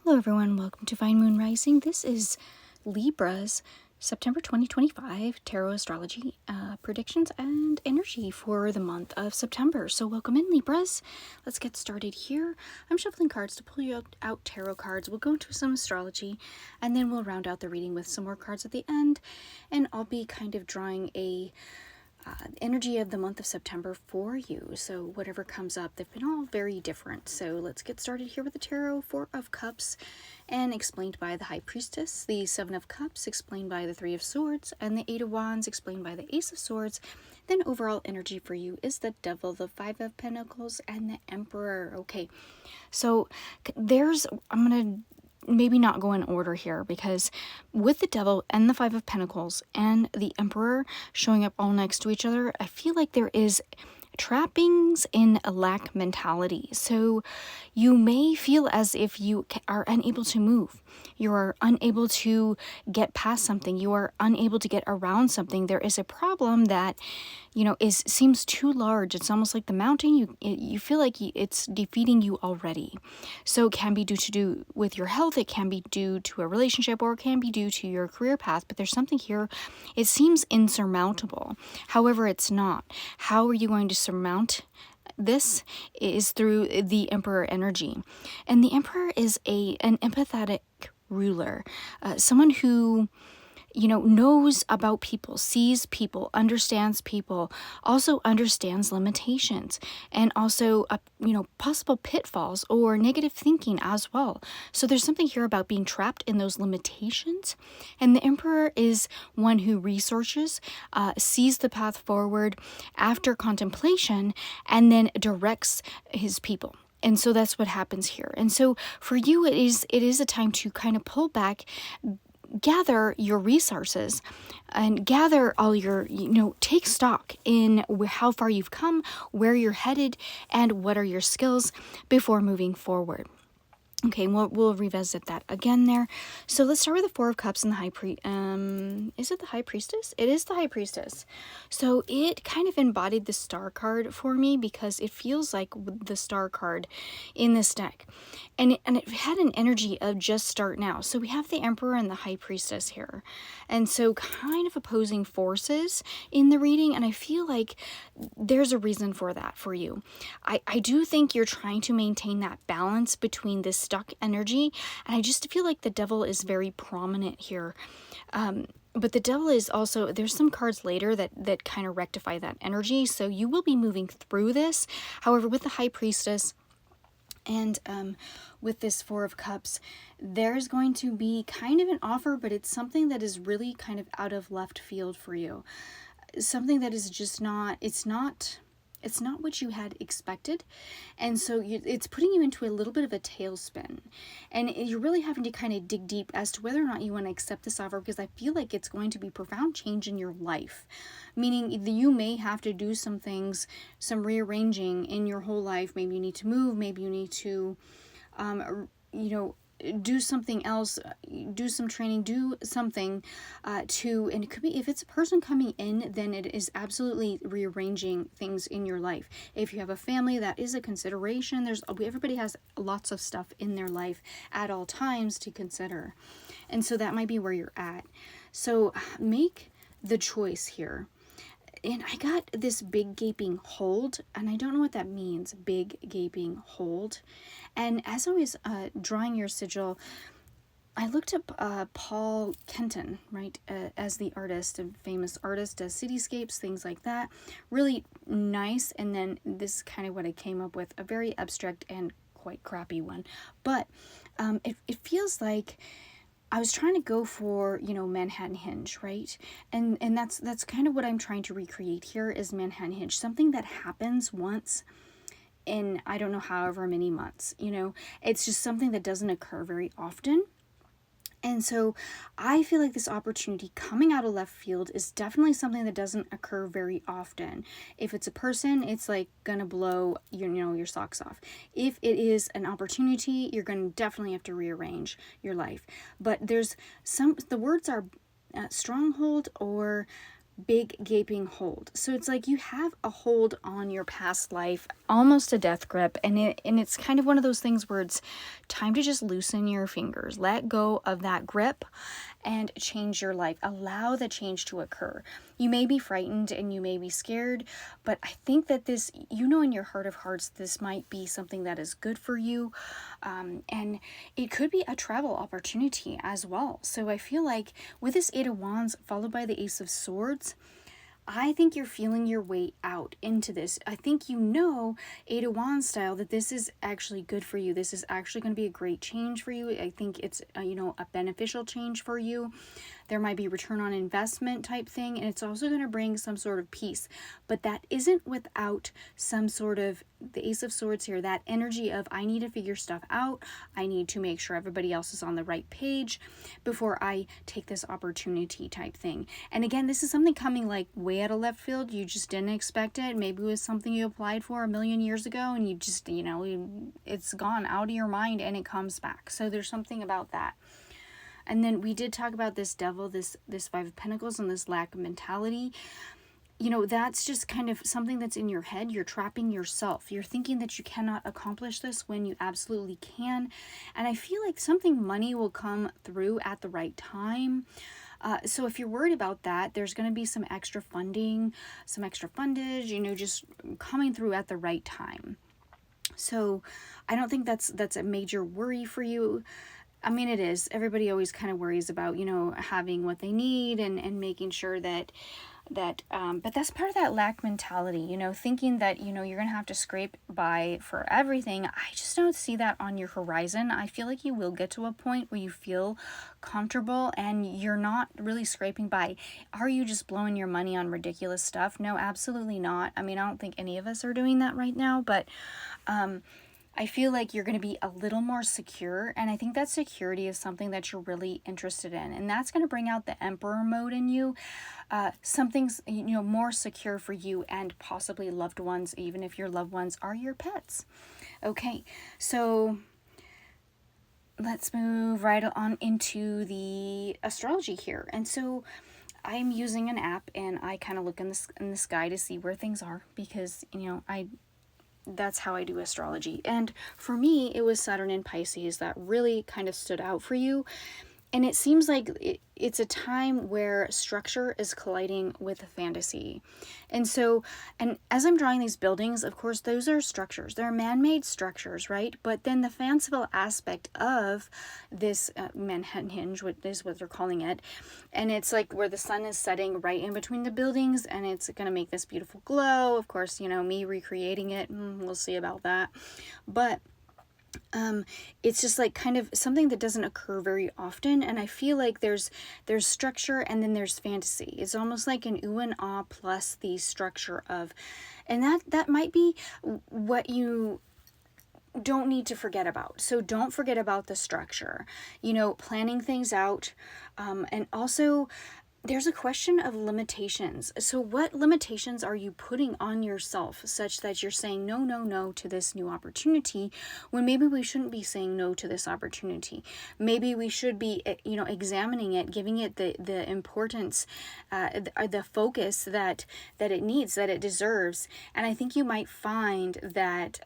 Hello everyone, welcome to Fine Moon Rising. This is Libra's September 2025 Tarot Astrology predictions and energy for the month of September. So welcome in, Libras. Let's get started here. I'm shuffling cards to pull you out tarot cards. We'll go into some astrology and then we'll round out the reading with some more cards at the end. And I'll be kind of drawing a energy of the month of September for you. So whatever comes up, they've been all very different. So let's get started here with the Tarot. Four of Cups and explained by the High Priestess, the Seven of Cups explained by the Three of Swords, and the Eight of Wands explained by the Ace of Swords. Then overall energy for you is the Devil, the Five of Pentacles, and the Emperor. Okay, so I'm gonna maybe not go in order here, because with the Devil and the Five of Pentacles and the Emperor showing up all next to each other, I feel like there is trappings in a lack mentality. So you may feel as if you are unable to move. You are unable to get past something. You are unable to get around something. There is a problem that, seems too large. It's almost like the mountain. You feel like it's defeating you already. So it can be due with your health. It can be due to a relationship, or it can be due to your career path. But there's something here. It seems insurmountable. However, it's not. How are you going to surmount this? Is through the Emperor energy. And the Emperor is an empathetic ruler, someone who knows about people, sees people, understands people, also understands limitations, and also, possible pitfalls or negative thinking as well. So there's something here about being trapped in those limitations. And the Emperor is one who researches, sees the path forward after contemplation, and then directs his people. And so that's what happens here. And so for you, it is a time to kind of pull back, gather your resources, and gather all your, take stock in how far you've come, where you're headed, and what are your skills before moving forward. Okay, we'll revisit that again there. So let's start with the Four of Cups and the is it the High Priestess? It is the High Priestess. So it kind of embodied the Star card for me, because it feels like the Star card in this deck. And it had an energy of just start now. So we have the Emperor and the High Priestess here. And so kind of opposing forces in the reading. And I feel like there's a reason for that for you. I do think you're trying to maintain that balance between this stuck energy, and I just feel like the Devil is very prominent here. But the Devil is also, there's some cards later that kind of rectify that energy, so you will be moving through this. However, with the High Priestess and with this Four of Cups, there's going to be kind of an offer, but it's something that is really kind of out of left field for you. Something that is just not, it's not what you had expected. And so it's putting you into a little bit of a tailspin. And you're really having to kind of dig deep as to whether or not you want to accept this offer, because I feel like it's going to be profound change in your life. Meaning that you may have to do some things, some rearranging in your whole life. Maybe you need to move. Maybe you need to, do something else, do some training, do something and it could be, if it's a person coming in, then it is absolutely rearranging things in your life. If you have a family, that is a consideration. Everybody has lots of stuff in their life at all times to consider. And so that might be where you're at. So make the choice here. And I got this big gaping hold, and I don't know what that means, big gaping hold. And as I was drawing your sigil, I looked up Paul Kenton, right, as the artist, a famous artist, does cityscapes, things like that. Really nice. And then this is kind of what I came up with, a very abstract and quite crappy one. But it feels like I was trying to go for, Manhattan Hinge, right? And that's kind of what I'm trying to recreate here is Manhattan Hinge. Something that happens once in, I don't know, however many months, It's just something that doesn't occur very often. And so I feel like this opportunity coming out of left field is definitely something that doesn't occur very often. If it's a person, it's like gonna blow your socks off. If it is an opportunity, you're gonna definitely have to rearrange your life. But the words are stronghold or big gaping hold. So it's like you have a hold on your past life, almost a death grip, and it's kind of one of those things where it's time to just loosen your fingers, let go of that grip, and change your life. Allow the change to occur. You may be frightened and you may be scared, but I think that this, in your heart of hearts, this might be something that is good for you. And it could be a travel opportunity as well. So I feel like with this Eight of Wands followed by the Ace of Swords, I think you're feeling your way out into this. I think Eight of Wands style, that this is actually good for you. This is actually going to be a great change for you. I think it's, a beneficial change for you. There might be return on investment type thing, and it's also going to bring some sort of peace. But that isn't without some sort of, the Ace of Swords here, that energy of I need to figure stuff out. I need to make sure everybody else is on the right page before I take this opportunity type thing. And again, this is something coming like way out of left field. You just didn't expect it. Maybe it was something you applied for a million years ago and you just, it's gone out of your mind and it comes back. So there's something about that. And then we did talk about this devil, this Five of Pentacles, and this lack of mentality. That's just kind of something that's in your head. You're trapping yourself. You're thinking that you cannot accomplish this when you absolutely can. And I feel like something money will come through at the right time. So if you're worried about that, there's going to be some extra funding, some extra fundage, just coming through at the right time. So I don't think that's a major worry for you. I mean, it is. Everybody always kind of worries about, having what they need and making sure that but that's part of that lack mentality, thinking that, you're going to have to scrape by for everything. I just don't see that on your horizon. I feel like you will get to a point where you feel comfortable and you're not really scraping by. Are you just blowing your money on ridiculous stuff? No, absolutely not. I mean, I don't think any of us are doing that right now, but, I feel like you're going to be a little more secure, and I think that security is something that you're really interested in, and that's going to bring out the Emperor mode in you. Something's, more secure for you and possibly loved ones, even if your loved ones are your pets. Okay, so let's move right on into the astrology here. And so I'm using an app, and I kind of look in the sky to see where things are, because, that's how I do astrology. And for me, it was Saturn in Pisces that really kind of stood out for you. And it seems like it's a time where structure is colliding with fantasy. And so, and as I'm drawing these buildings, of course, those are structures. They're man-made structures, right? But then the fanciful aspect of this Manhattan hinge, what is what they're calling it, and it's like where the sun is setting right in between the buildings, and it's going to make this beautiful glow. Of course, me recreating it, we'll see about that. But it's just like kind of something that doesn't occur very often, and I feel like there's structure and then there's fantasy. It's almost like an ooh and ah plus the structure of, and that might be what you don't need to forget about. So don't forget about the structure, planning things out, and also there's a question of limitations. So what limitations are you putting on yourself such that you're saying no, no, no to this new opportunity, when maybe we shouldn't be saying no to this opportunity? Maybe we should be, examining it, giving it the importance, the focus that it needs, that it deserves. And I think you might find that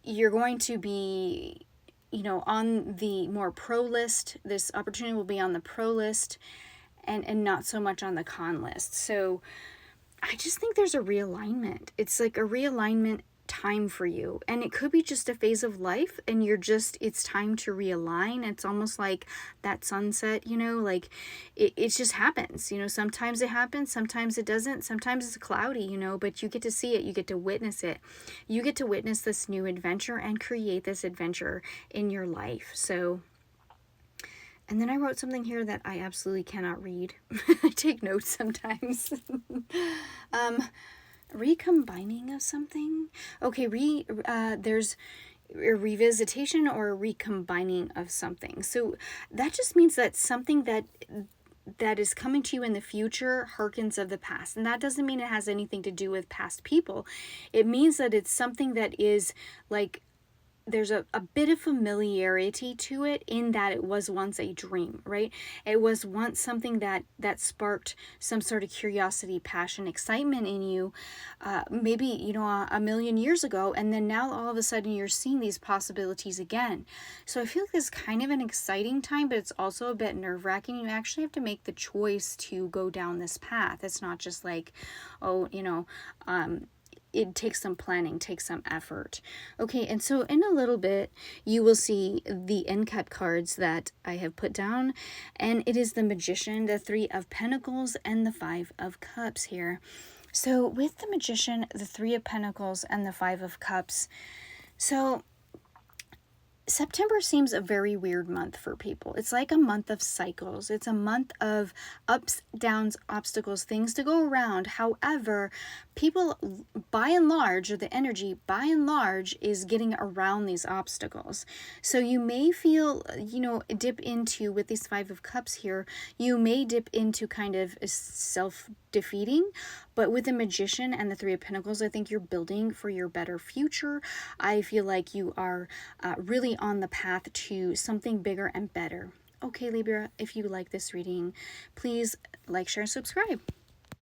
you're going to be, on the more pro list. This opportunity will be on the pro list, and not so much on the con list. So I just think there's a realignment. It's like a realignment time for you, and it could be just a phase of life, and it's time to realign. It's almost like that sunset, like it just happens. Sometimes it happens, sometimes it doesn't, sometimes it's cloudy, but you get to see it, you get to witness it, you get to witness this new adventure and create this adventure in your life. So, and then I wrote something here that I absolutely cannot read. I take notes sometimes. Recombining of something. Okay, there's a revisitation or a recombining of something. So that just means that something that is coming to you in the future harkens of the past. And that doesn't mean it has anything to do with past people. It means that it's something that is like there's a bit of familiarity to it, in that it was once a dream, right? It was once something that sparked some sort of curiosity, passion, excitement in you, maybe, you know, a million years ago, and then now all of a sudden you're seeing these possibilities again. So I feel like it's kind of an exciting time, but it's also a bit nerve-wracking. You actually have to make the choice to go down this path. It's not just like, oh, you know, it takes some planning, takes some effort. Okay, and so in a little bit, you will see the end cut cards that I have put down, and it is the Magician, the Three of Pentacles, and the Five of Cups here. So with the Magician, the Three of Pentacles, and the Five of Cups, so September seems a very weird month for people. It's like a month of cycles. It's a month of ups, downs, obstacles, things to go around. However, people, by and large, or the energy, by and large, is getting around these obstacles. So you may feel, you know, dip into, with these Five of Cups here, you may dip into kind of self-defeating. But with the Magician and the Three of Pentacles, I think you're building for your better future. I feel like you are really on the path to something bigger and better. Okay, Libra, if you like this reading, please like, share, and subscribe.